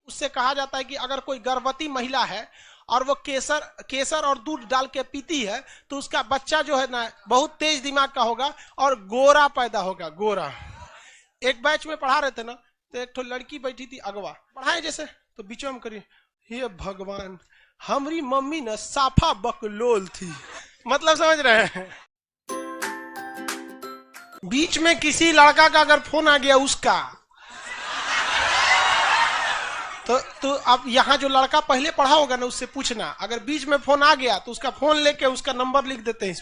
उससे कहा जाता है कि अगर कोई गर्भवती महिला है और वो केसर केसर और दूध डाल के पीती है तो उसका बच्चा जो है ना बहुत तेज दिमाग का होगा और गोरा पैदा होगा, गोरा। एक बैच में पढ़ा रहे थे ना, तो एक तो लड़की बैठी थी अगवा, पढ़ाए जैसे तो बीच में करी, हे भगवान हमारी मम्मी ना साफा बकलोल थी। मतलब समझ रहे हैं? बीच में किसी लड़का का अगर फोन आ गया उसका, तो अब यहाँ जो लड़का पहले पढ़ा होगा ना उससे पूछना, अगर बीच में फोन आ गया तो उसका फोन लेके उसका नंबर लिख देते हैं,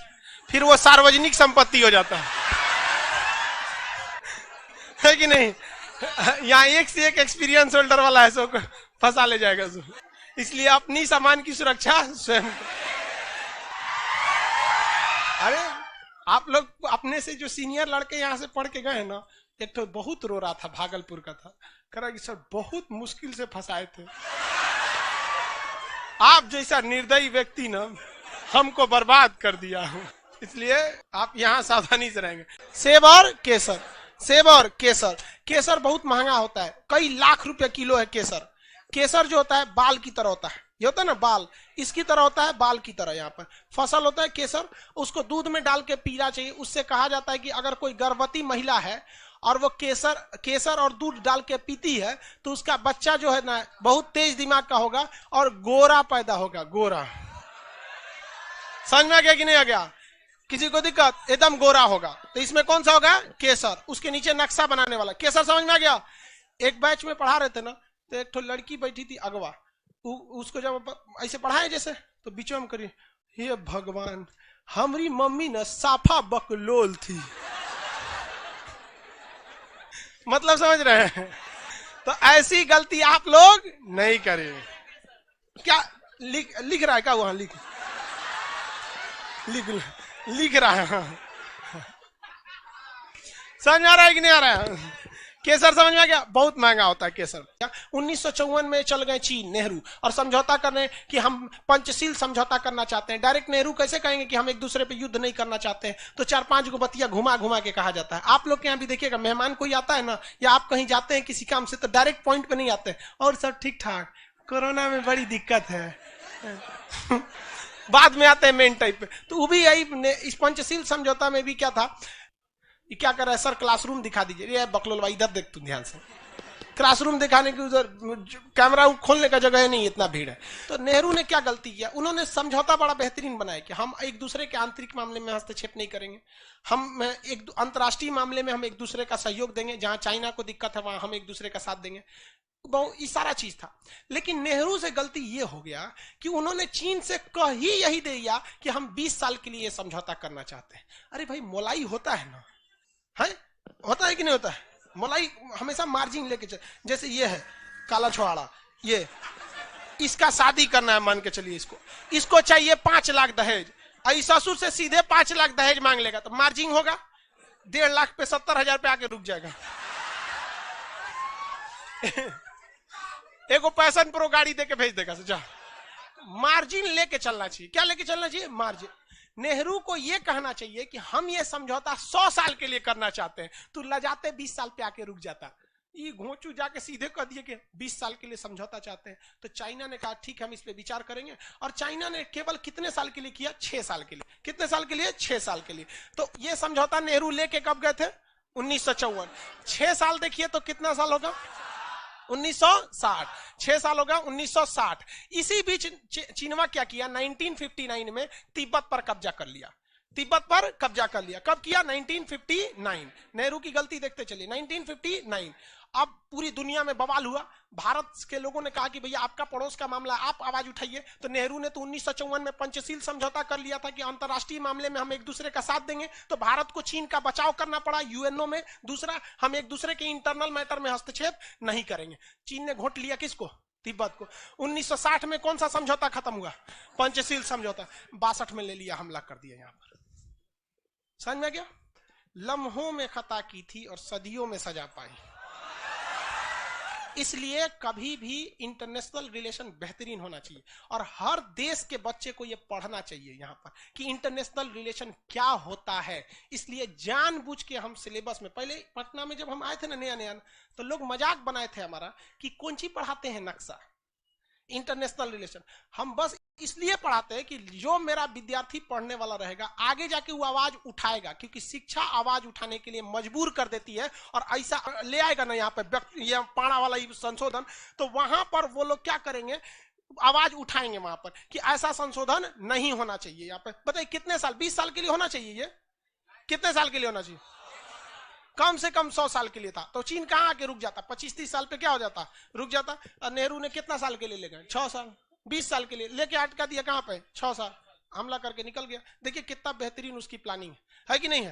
फिर वो सार्वजनिक संपत्ति हो जाता है कि नहीं? यहाँ एक से एक एक्सपीरियंस होल्डर वाला है, सो फंसा ले जाएगा सो। इसलिए अपनी सामान की सुरक्षा स्वयं। अरे आप लोग अपने से जो सीनियर लड़के यहाँ से पढ़ के गए हैं ना, एक तो बहुत रो रहा था, भागलपुर का था, कह रहा कि सर बहुत मुश्किल से फंसाए थे, आप जैसा निर्दयी व्यक्ति ना हमको बर्बाद कर दिया। इसलिए आप यहाँ सावधानी से रहेंगे। सेब और केसर, सेब और केसर, केसर बहुत महंगा होता है, कई लाख रुपए किलो है केसर। केसर जो होता है बाल की तरह होता है, ये होता है ना बाल, इसकी तरह होता है, बाल की तरह यहाँ पर फसल होता है केसर। उसको दूध में डाल के पीना चाहिए। उससे कहा जाता है कि अगर कोई गर्भवती महिला है और वो केसर और दूध डाल के पीती है तो उसका बच्चा जो है ना बहुत तेज दिमाग का होगा और गोरा पैदा होगा, गोरा। समझ में आ गया कि नहीं आ गया? किसी को दिक्कत? एकदम गोरा होगा। तो इसमें कौन सा होगा? केसर। उसके नीचे नक्शा बनाने वाला केसर। समझ में आ गया? एक बैच में पढ़ा रहे थे ना, तो एक तो लड़की बैठी थी अगवा, उसको जब ऐसे पढ़ाए जैसे तो बीच में करी, हे भगवान हमारी मम्मी ना साफा बकलोल थी। मतलब समझ रहे हैं? तो ऐसी गलती आप लोग नहीं करें। क्या लिख रहा है क्या वहां? लिख रहा है। समझ में आ रहा है कि नहीं आ रहा है? केसर समझ में आ गया? बहुत महंगा होता है केसर। 1954 में चल गए चीन, नेहरू, और समझौता करने कि हम पंचशील समझौता करना चाहते हैं। डायरेक्ट नेहरू कैसे कहेंगे कि हम एक दूसरे पे युद्ध नहीं करना चाहते हैं? तो 4-5 गो बतिया घुमा घुमा के कहा जाता है। आप लोग के यहाँ भी देखिएगा, मेहमान कोई आता है ना या आप कहीं जाते हैं किसी काम से तो डायरेक्ट पॉइंट पे नहीं आते और सब ठीक ठाक, कोरोना में बड़ी दिक्कत है। बाद में आते हैं मेन टाइप पे। तो वो भी यही, इस पंचशील समझौता में भी क्या था, ये क्या कर रहा है सर, क्लासरूम दिखा दीजिए। ये बकलोल भाई इधर देख तू ध्यान से, क्लासरूम दिखाने की उधर कैमरा खोलने का जगह है नहीं, इतना भीड़ है। तो नेहरू ने क्या गलती किया, उन्होंने समझौता बड़ा बेहतरीन बनाया कि हम एक दूसरे के आंतरिक मामले में हस्तक्षेप नहीं करेंगे, हम एक अंतर्राष्ट्रीय मामले में हम एक दूसरे का सहयोग देंगे, जहां चाइना को दिक्कत है वहां हम एक दूसरे का साथ देंगे। बहुत ये सारा चीज था। लेकिन नेहरू से गलती ये हो गया कि उन्होंने चीन से कह ही यही दे दिया कि हम 20 साल के लिए समझौता करना चाहते हैं। अरे भाई मोलाई होता है ना, है होता है कि नहीं होता है? मोलाई हमेशा मार्जिन लेके चल। जैसे ये है काला छोड़ा, ये इसका शादी करना है, मान के चलिए इसको चाहिए 5 लाख दहेज, आई ससुर से सीधे 5 लाख दहेज मांग लेगा तो मार्जिन होगा 1.5 लाख पे 70,000 पे आके रुक जाएगा। एगो पैशन प्रो गाड़ी देके भेज देगा जा। मार्जिन लेके चलना चाहिए। क्या लेके चलना चाहिए? मार्जिन। नेहरू को यह कहना चाहिए कि हम ये समझौता 100 साल के लिए करना चाहते हैं, तो लजाते 20 साल पे आके रुक जाता। ये घोंचू जाके सीधे कह दिए कि 20 साल के लिए समझौता चाहते हैं। तो चाइना ने कहा ठीक है हम इस पे विचार करेंगे, और चाइना ने केवल कितने साल के लिए किया? 6 साल के लिए। कितने साल के लिए? 6 साल के लिए। तो ये समझौता नेहरू लेके कब गए थे? 1954। 6 साल देखिए तो कितना साल होगा? 1960। 6 साल होगा 1960। इसी बीच चीनवा क्या किया? 1959 में तिब्बत पर कब्जा कर लिया। तिब्बत पर कब्जा कर लिया। कब किया? 1959। नेहरू की गलती देखते चलिए, 1959। अब पूरी दुनिया में बवाल हुआ। भारत के लोगों ने कहा कि भैया आपका पड़ोस का मामला, आप आवाज उठाइए। तो नेहरू ने तो 1954 में पंचशील समझौता कर लिया था कि अंतरराष्ट्रीय मामले में हम एक दूसरे का साथ देंगे। तो भारत को चीन का बचाव करना पड़ा यूएनओ में। दूसरा, हम एक दूसरे के इंटरनल मैटर में हस्तक्षेप नहीं करेंगे। चीन ने घोट लिया किसको? तिब्बत को। 1960 में कौन सा समझौता खत्म हुआ? पंचशील समझौता। 62 में ले लिया, हमला कर दिया। यहां पर समझ में गया? लम्हों में खता की थी और सदियों में सजा पाई। इसलिए कभी भी इंटरनेशनल रिलेशन बेहतरीन होना चाहिए और हर देश के बच्चे को यह पढ़ना चाहिए यहां पर कि इंटरनेशनल रिलेशन क्या होता है। इसलिए जानबूझ के हम सिलेबस में, पहले पटना में जब हम आए थे ना नया नया, तो लोग मजाक बनाए थे हमारा कि कौन सी पढ़ाते हैं नक्शा, इंटरनेशनल रिलेशन। हम बस इसलिए पढ़ाते हैं कि जो मेरा विद्यार्थी पढ़ने वाला रहेगा आगे जाके वो आवाज उठाएगा, क्योंकि शिक्षा आवाज उठाने के लिए मजबूर कर देती है। और ऐसा ले आएगा ना यहाँ पे ये पाड़ा वाला संशोधन, तो वहां पर वो लोग क्या करेंगे, आवाज उठाएंगे वहां पर कि ऐसा संशोधन नहीं होना चाहिए। यहाँ पे बताइए कितने साल, 20 साल के लिए होना चाहिए, ये कितने साल के लिए होना चाहिए, कम से कम 100 साल के लिए था। तो चीन कहां आके रुक जाता, 25-30 साल पे क्या हो जाता, रुक जाता। और नेहरू ने कितना साल के लिए ले गए, 6 साल, 20 साल के लिए लेके अटका दिया कहां पे, 6 साल, हमला करके निकल गया। देखिए कितना बेहतरीन उसकी प्लानिंग है कि नहीं है।